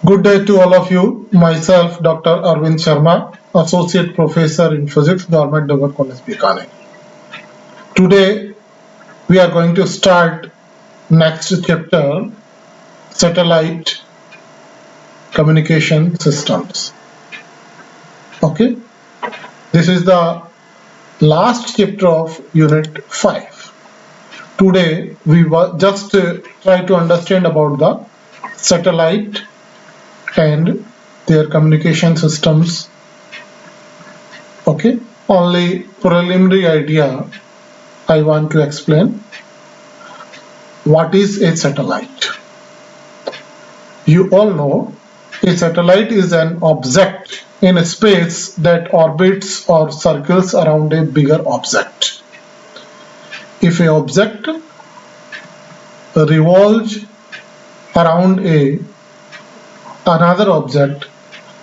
Good day to all of you. Myself, Dr. Arvind Sharma, Associate Professor in Physics, Government Dover College, Bikaner. Today, we are going to start next chapter, Satellite Communication Systems. Okay, this is the last chapter of Unit 5. Today, we will just try to understand about the satellite and their communication systems. Okay, only preliminary idea I want to explain. What is a satellite? You all know a satellite is an object in space that orbits or circles around a bigger object. If an object revolves around another object,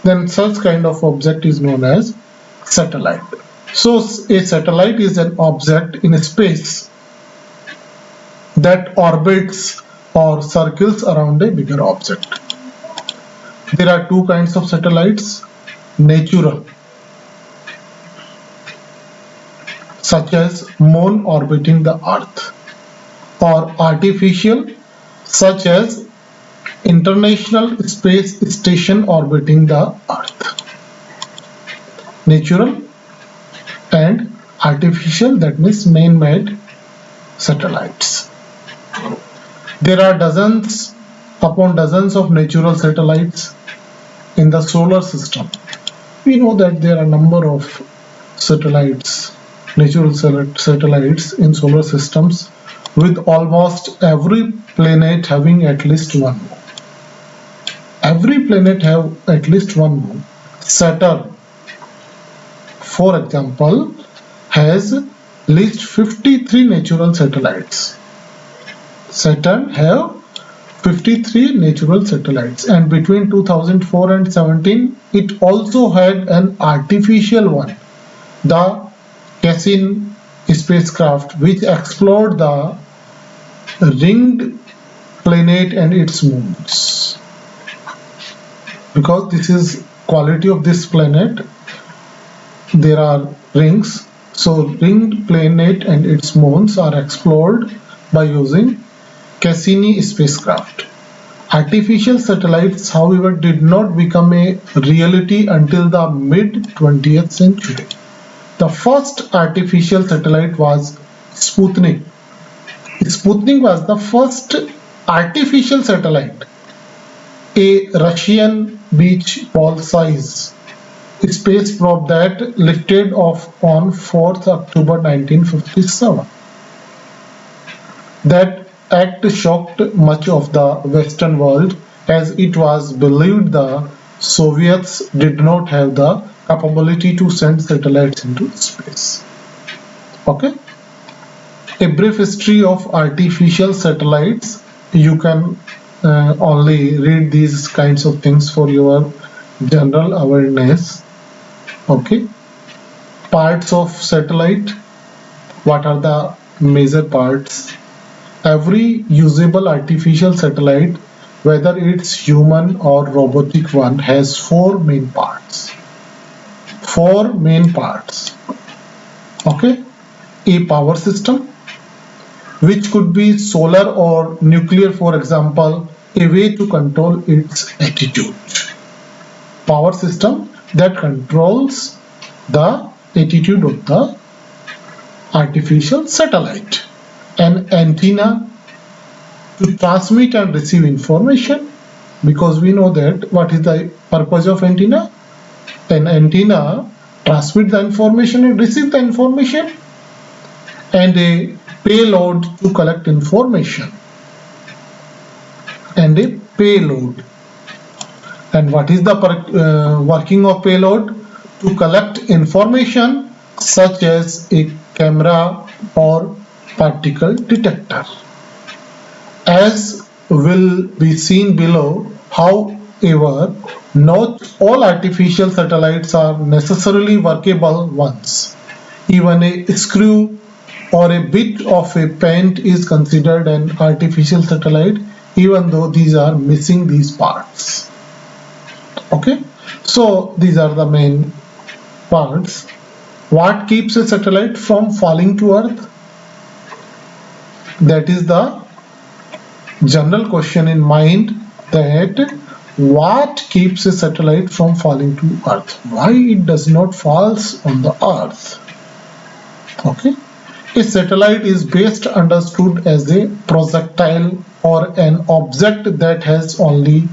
then such kind of object is known as satellite. So a satellite is an object in space that orbits or circles around a bigger object. There are two kinds of satellites: natural, such as moon orbiting the earth, or artificial, such as International Space Station orbiting the earth. Natural and artificial, that means man-made satellites. There are dozens upon dozens of natural satellites in the solar system. We know that there are a number of satellites, natural satellites in solar systems, with almost every planet having at least one moon. Every planet have at least one moon. Saturn, for example, has at least 53 natural satellites. Saturn have 53 natural satellites, and between 2004 and 17 it also had an artificial one, the Cassini spacecraft, which explored the ringed planet and its moons. Because this is quality of this planet, there are rings, so ringed planet and its moons are explored by using Cassini spacecraft. Artificial satellites, however, did not become a reality until the mid-20th century. The first artificial satellite was Sputnik. Sputnik was the first artificial satellite, a Russian beach ball size space probe that lifted off on 4th October 1957. That act shocked much of the Western world, as it was believed the Soviets did not have the capability to send satellites into space. Okay. A brief history of artificial satellites. You can only read these kinds of things for your general awareness. Okay. Parts of satellite. What are the major parts? Every usable artificial satellite, whether it's human or robotic one, has four main parts. Four main parts. Okay. A power system, which could be solar or nuclear, for example, a way to control its attitude. Power system that controls the attitude of the artificial satellite. An antenna to transmit and receive information, because we know that what is the purpose of antenna? An antenna transmit the information and receive the information, and a payload to collect information, and a payload. And what is the working of payload? To collect information such as a camera or particle detector. As will be seen below, however, not all artificial satellites are necessarily workable ones. Even a screw or a bit of a paint is considered an artificial satellite, even though these are missing these parts. Okay, so these are the main parts. What keeps a satellite from falling to Earth? That is the general question in mind, that what keeps a satellite from falling to Earth? Why it does not falls on the Earth? Okay. A satellite is best understood as a projectile or an object that has only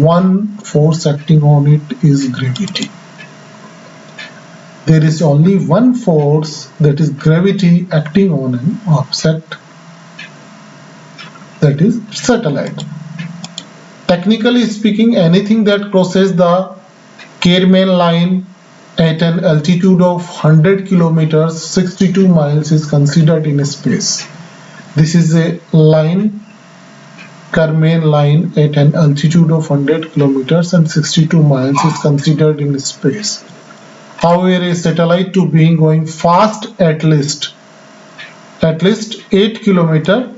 one force acting on it, is gravity. There is only one force, that is gravity, acting on an object, that is satellite. Technically speaking, anything that crosses the Kármán line at an altitude of 100 kilometers 62 miles is considered in space. This is a line, Kármán line, at an altitude of 100 kilometers and 62 miles is considered in space. However, a satellite to being going fast at least 8 kilometers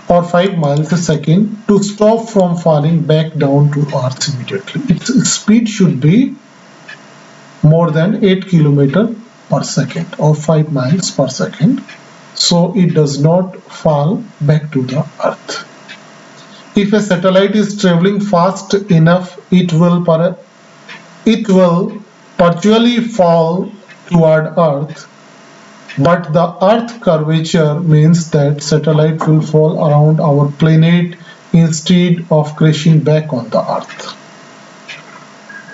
or 5 miles a second to stop from falling back down to Earth immediately. Its speed should be more than 8 kilometers per second or 5 miles per second, so it does not fall back to the Earth. If a satellite is traveling fast enough, it will perpetually fall toward Earth, but the Earth curvature means that satellite will fall around our planet instead of crashing back on the Earth.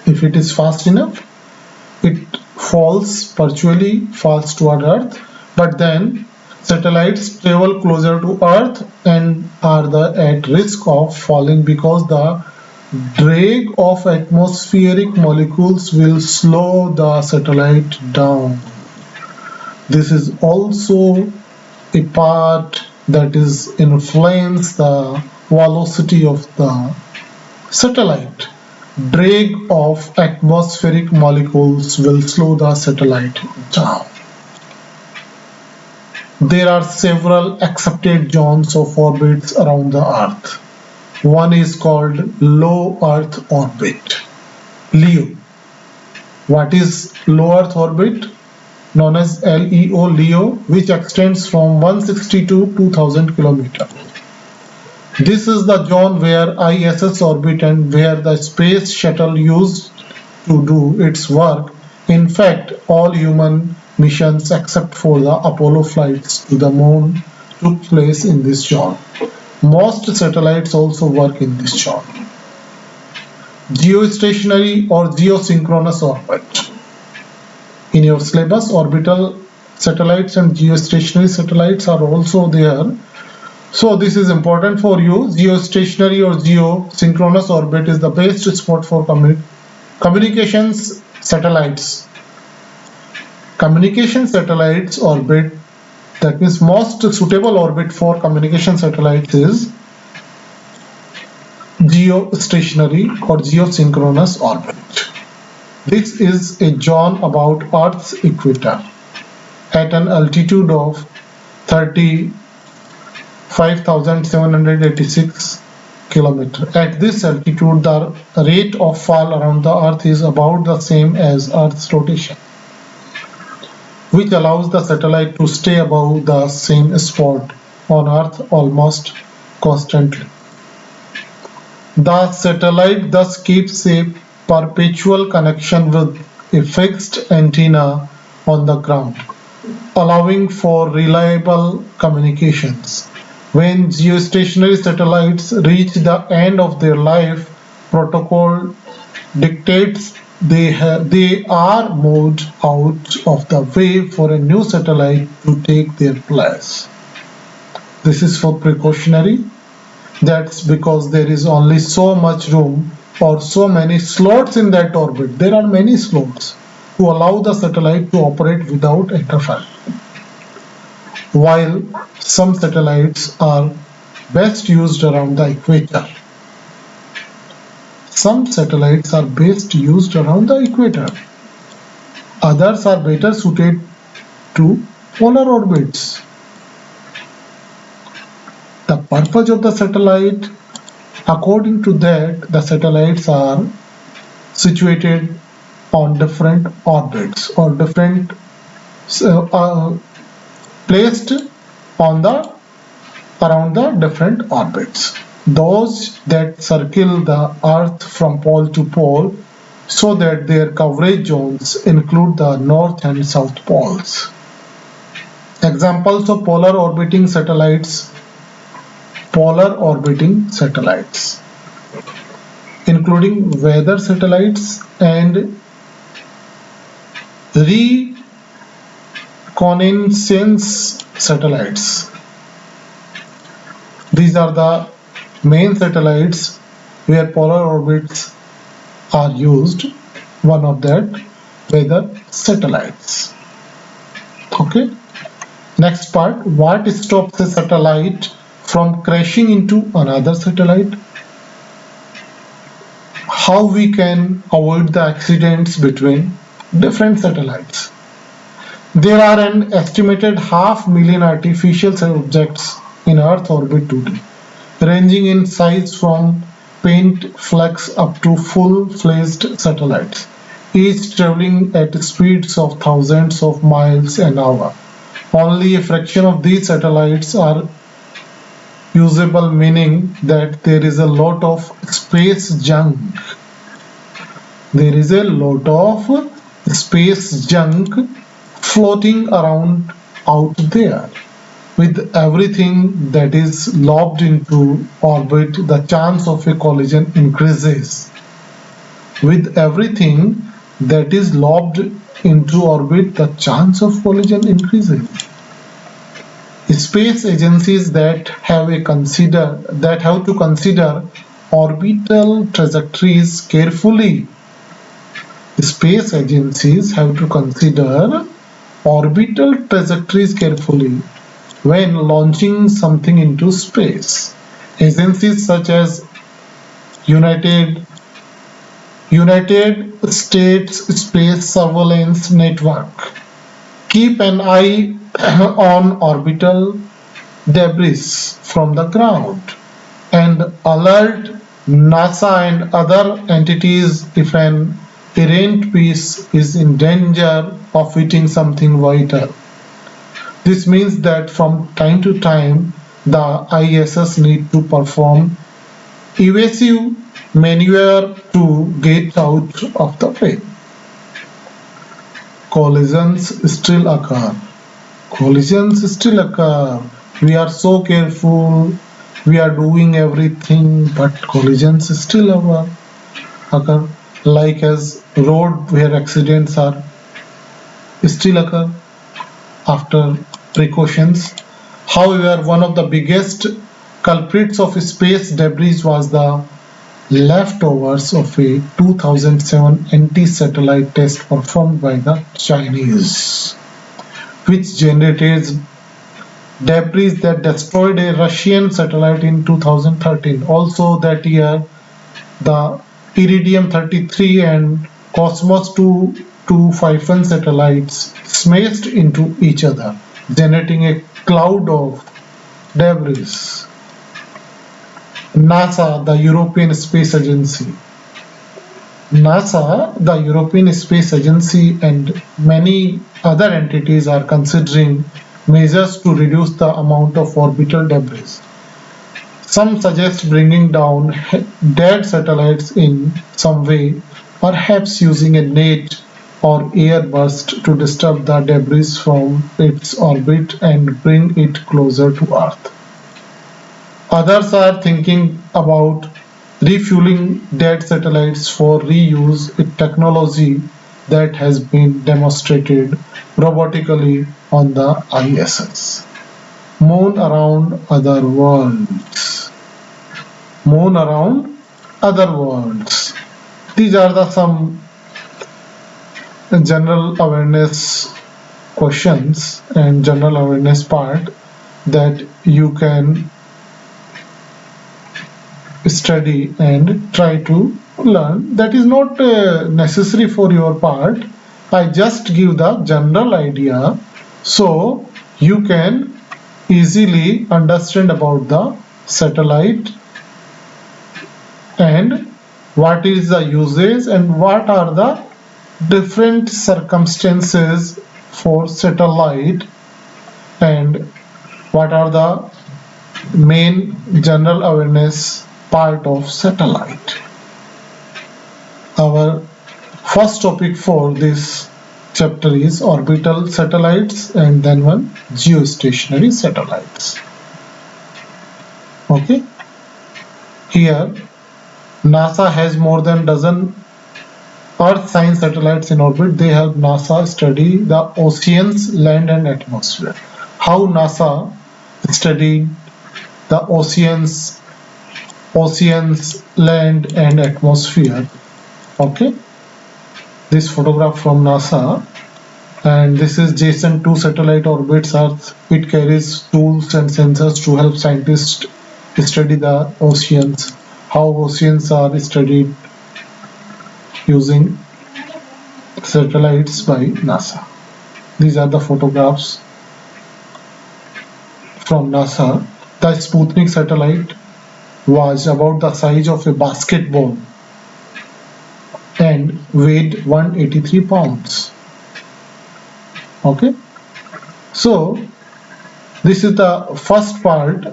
If it is fast enough, it perpetually falls toward Earth, but then satellites travel closer to Earth and are at risk of falling because the drag of atmospheric molecules will slow the satellite down. This is also a part that is influence the velocity of the satellite. Drag of atmospheric molecules will slow the satellite down. There are several accepted zones of orbits around the Earth. One is called low Earth orbit, LEO. What is low Earth orbit? Known as LEO, which extends from 160 to 2000 kilometers. This is the zone where ISS orbit and where the space shuttle used to do its work. In fact, all human missions except for the Apollo flights to the moon took place in this zone. Most satellites also work in this zone. Geostationary or geosynchronous orbit. In your syllabus, orbital satellites and geostationary satellites are also there. So this is important for you. Geostationary or geosynchronous orbit is the best spot for communications satellites. Communication satellites orbit, that means most suitable orbit for communication satellites is geostationary or geosynchronous orbit. This is a zone about Earth's equator at an altitude of 35,786 kilometers. At this altitude, the rate of fall around the Earth is about the same as Earth's rotation, which allows the satellite to stay above the same spot on Earth almost constantly. The satellite thus keeps a perpetual connection with a fixed antenna on the ground, allowing for reliable communications. When geostationary satellites reach the end of their life, protocol dictates they are moved out of the way for a new satellite to take their place. This is for precautionary. That's because there is only so much room or so many slots in that orbit. There are many slots to allow the satellite to operate without interference. While some satellites are best used around the equator. Some satellites are best used around the equator. Others are better suited to polar orbits. The purpose of the satellite According to that, the satellites are situated on different orbits or different placed on the around the different orbits. Those that circle the Earth from pole to pole so that their coverage zones include the north and south poles. Examples of polar orbiting satellites, including weather satellites and reconnaissance satellites. These are the main satellites where polar orbits are used. One of that, weather satellites. Okay. Next part, what stops a satellite from crashing into another satellite? How we can avoid the accidents between different satellites? There are an estimated 500,000 artificial objects in Earth orbit today, ranging in size from paint flecks up to full-fledged satellites, each traveling at speeds of thousands of miles an hour. Only a fraction of these satellites are usable, meaning that there is a lot of space junk. There is a lot of space junk floating around out there. With everything that is lobbed into orbit, the chance of a collision increases. With everything that is lobbed into orbit, the chance of collision increases. Space agencies that have to consider orbital trajectories carefully. Space agencies have to consider orbital trajectories carefully when launching something into space. Agencies such as United States Space Surveillance Network keep an eye on orbital debris from the ground and alert NASA and other entities if an errant piece is in danger of hitting something vital. This means that from time to time the ISS need to perform evasive maneuver to get out of the way. Collisions still occur. We are so careful, we are doing everything, but collisions still occur. Like as road where accidents are still occur after precautions. However, one of the biggest culprits of space debris was the leftovers of a 2007 anti-satellite test performed by the Chinese, which generated debris that destroyed a Russian satellite in 2013. Also that year, the Iridium-33 and Cosmos 225 satellites smashed into each other, generating a cloud of debris. NASA, the European Space Agency. NASA, the European Space Agency, and many other entities are considering measures to reduce the amount of orbital debris. Some suggest bringing down dead satellites in some way, perhaps using a net or air burst to disturb the debris from its orbit and bring it closer to Earth. Others are thinking about refueling dead satellites for reuse, a technology that has been demonstrated robotically on the ISS. Moon around other worlds. Moon around other worlds. These are some general awareness questions and general awareness part that you can study and try to learn. That is not necessary for your part. I just give the general idea so you can easily understand about the satellite and what is the usage and what are the different circumstances for satellite, and what are the main general awareness part of satellite. Our first topic for this chapter is orbital satellites, and then one geostationary satellites. Okay, here NASA has more than dozen Earth science satellites in orbit. They help NASA study the oceans, land and atmosphere. How NASA studied the oceans, land and atmosphere. Okay, this photograph from NASA, and this is JSON 2 satellite orbits Earth. It carries tools and sensors to help scientists study the oceans, how oceans are studied using satellites by NASA. These are the photographs from NASA. The Sputnik satellite was about the size of a basketball and weighed 183 pounds. Okay, so this is the first part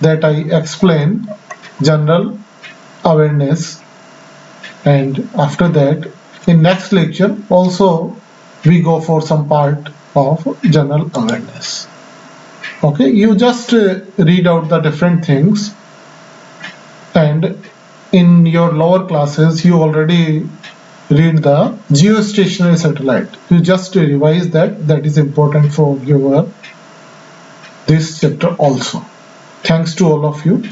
that I explain general awareness, and after that in next lecture also we go for some part of general awareness. Okay, you just read out the different things, and in your lower classes you already read the geostationary satellite. You just revise that. That is important for your this chapter also. Thanks to all of you.